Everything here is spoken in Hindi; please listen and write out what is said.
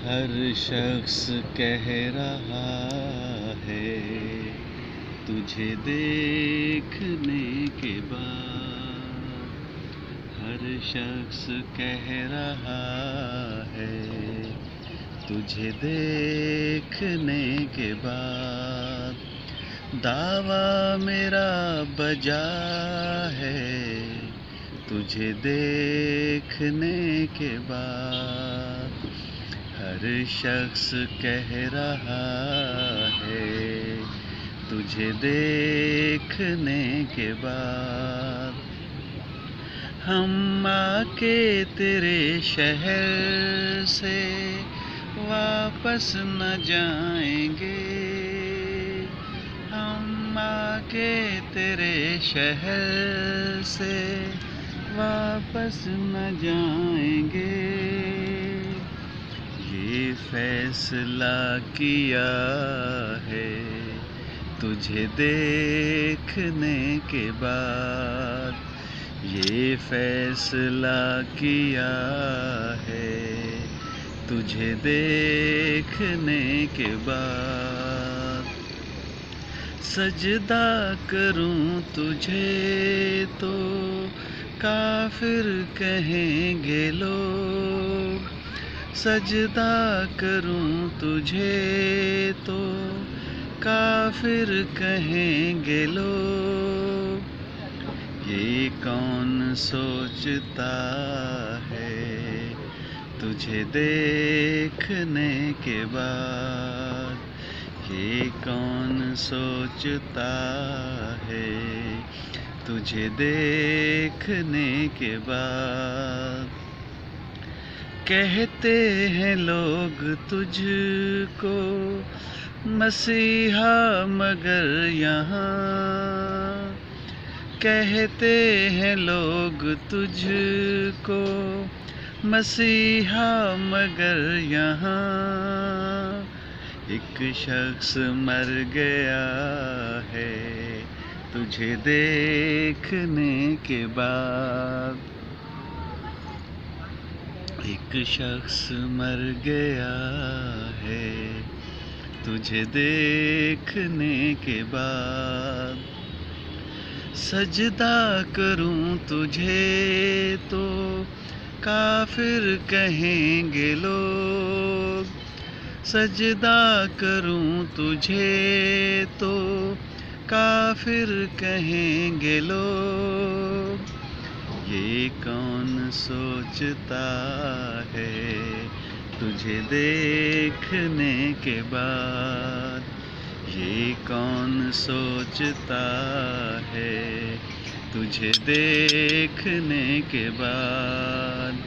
हर शख्स कह रहा है तुझे देखने के बाद। हर शख्स कह रहा है तुझे देखने के बाद। दावा मेरा बजा है तुझे देखने के बाद। हर शख्स कह रहा है तुझे देखने के बाद। हम आके तेरे शहर से वापस न जाएंगे। हम आके तेरे शहर से वापस न जाएंगे। ये फैसला किया है तुझे देखने के बाद। ये फैसला किया है तुझे देखने के बाद। सजदा करूं तुझे तो काफिर कहेंगे लोग। सजदा करूं तुझे तो काफिर कहेंगे लोग। ये कौन सोचता है तुझे देखने के बाद। ये कौन सोचता है तुझे देखने के बाद। कहते हैं लोग तुझको मसीहा मगर यहाँ। कहते हैं लोग तुझको मसीहा मगर यहाँ। एक शख्स मर गया है तुझे देखने के बाद। एक शख्स मर गया है तुझे देखने के बाद। सजदा करूं तुझे तो काफिर कहेंगे लोग। सजदा करूं तुझे तो काफिर कहेंगे लोग। ये कौन सोचता है तुझे देखने के बाद। ये कौन सोचता है तुझे देखने के बाद।